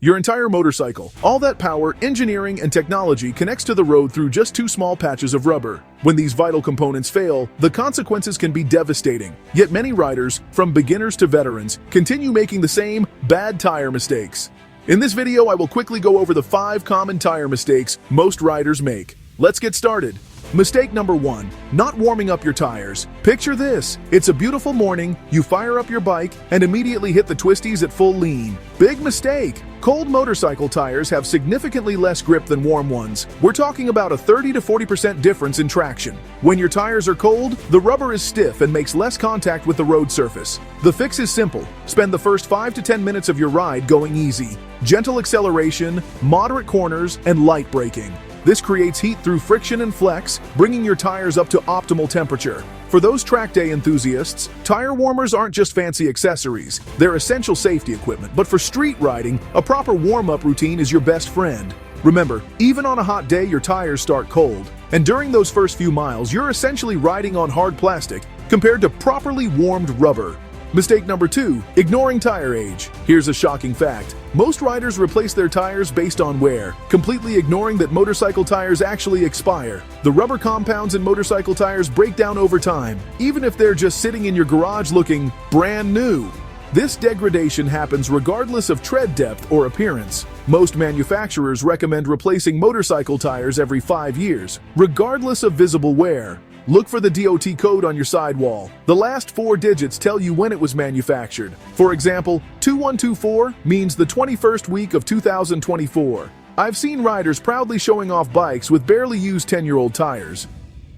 Your entire motorcycle, all that power, engineering, and technology connects to the road through just two small patches of rubber. When these vital components fail, the consequences can be devastating. Yet many riders, from beginners to veterans, continue making the same bad tire mistakes. In this video, I will quickly go over the 5 common tire mistakes most riders make. Let's get started. Mistake number 1, not warming up your tires. Picture this. It's a beautiful morning, you fire up your bike, and immediately hit the twisties at full lean. Big mistake. Cold motorcycle tires have significantly less grip than warm ones. We're talking about a 30 to 40% difference in traction. When your tires are cold, the rubber is stiff and makes less contact with the road surface. The fix is simple. Spend the first 5 to 10 minutes of your ride going easy. Gentle acceleration, moderate corners, and light braking. This creates heat through friction and flex, bringing your tires up to optimal temperature. For those track day enthusiasts, tire warmers aren't just fancy accessories. They're essential safety equipment, but for street riding, a proper warm-up routine is your best friend. Remember, even on a hot day, your tires start cold. And during those first few miles, you're essentially riding on hard plastic compared to properly warmed rubber. Mistake number 2, ignoring tire age. Here's a shocking fact. Most riders replace their tires based on wear, completely ignoring that motorcycle tires actually expire. The rubber compounds in motorcycle tires break down over time, even if they're just sitting in your garage looking brand new. This degradation happens regardless of tread depth or appearance. Most manufacturers recommend replacing motorcycle tires every 5 years, regardless of visible wear. Look for the DOT code on your sidewall. The last 4 digits tell you when it was manufactured. For example, 2124 means the 21st week of 2024. I've seen riders proudly showing off bikes with barely used 10-year-old tires.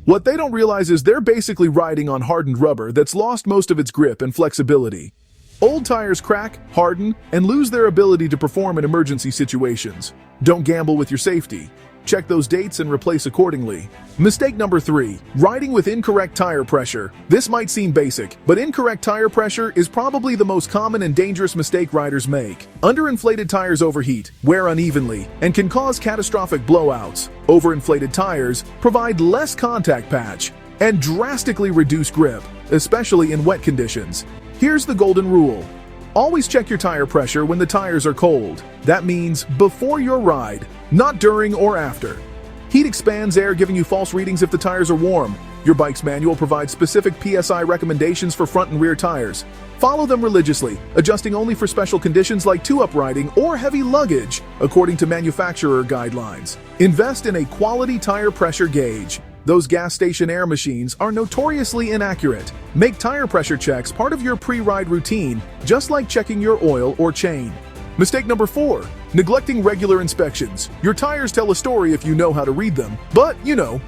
What they don't realize is they're basically riding on hardened rubber that's lost most of its grip and flexibility. Old tires crack, harden, and lose their ability to perform in emergency situations. Don't gamble with your safety. Check those dates and replace accordingly. Mistake number 3, riding with incorrect tire pressure. This might seem basic, but incorrect tire pressure is probably the most common and dangerous mistake riders make. Underinflated tires overheat, wear unevenly, and can cause catastrophic blowouts. Overinflated tires provide less contact patch and drastically reduce grip, especially in wet conditions. Here's the golden rule. Always check your tire pressure when the tires are cold. That means before your ride, not during or after. Heat expands air, giving you false readings if the tires are warm. Your bike's manual provides specific PSI recommendations for front and rear tires. Follow them religiously, adjusting only for special conditions like 2-up riding or heavy luggage, according to manufacturer guidelines. Invest in a quality tire pressure gauge. Those gas station air machines are notoriously inaccurate. Make tire pressure checks part of your pre-ride routine, just like checking your oil or chain. Mistake number 4, neglecting regular inspections. Your tires tell a story if you know how to read them. But,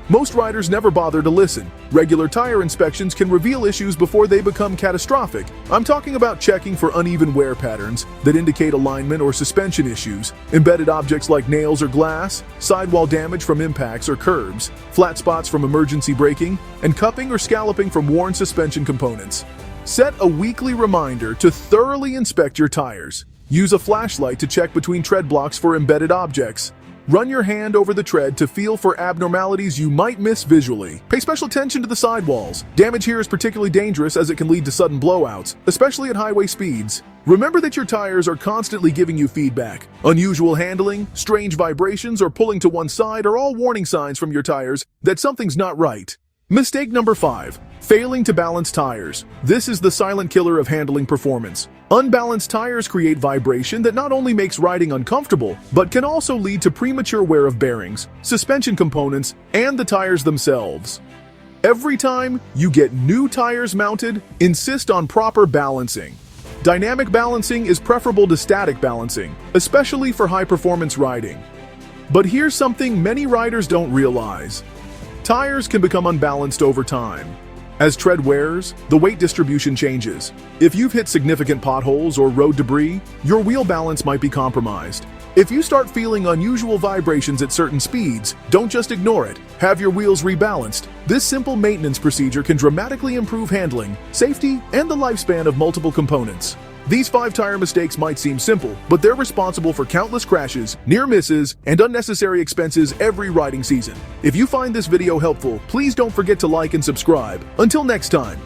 most riders never bother to listen. Regular tire inspections can reveal issues before they become catastrophic. I'm talking about checking for uneven wear patterns that indicate alignment or suspension issues, embedded objects like nails or glass, sidewall damage from impacts or curbs, flat spots from emergency braking, and cupping or scalloping from worn suspension components. Set a weekly reminder to thoroughly inspect your tires. Use a flashlight to check between tread blocks for embedded objects. Run your hand over the tread to feel for abnormalities you might miss visually. Pay special attention to the sidewalls. Damage here is particularly dangerous as it can lead to sudden blowouts, especially at highway speeds. Remember that your tires are constantly giving you feedback. Unusual handling, strange vibrations, or pulling to one side are all warning signs from your tires that something's not right. Mistake number 5, failing to balance tires. This is the silent killer of handling performance. Unbalanced tires create vibration that not only makes riding uncomfortable, but can also lead to premature wear of bearings, suspension components, and the tires themselves. Every time you get new tires mounted, insist on proper balancing. Dynamic balancing is preferable to static balancing, especially for high-performance riding. But here's something many riders don't realize. Tires can become unbalanced over time. As tread wears, the weight distribution changes. If you've hit significant potholes or road debris, your wheel balance might be compromised. If you start feeling unusual vibrations at certain speeds, don't just ignore it. Have your wheels rebalanced. This simple maintenance procedure can dramatically improve handling, safety, and the lifespan of multiple components. These 5 tire mistakes might seem simple, but they're responsible for countless crashes, near misses, and unnecessary expenses every riding season. If you find this video helpful, please don't forget to like and subscribe. Until next time.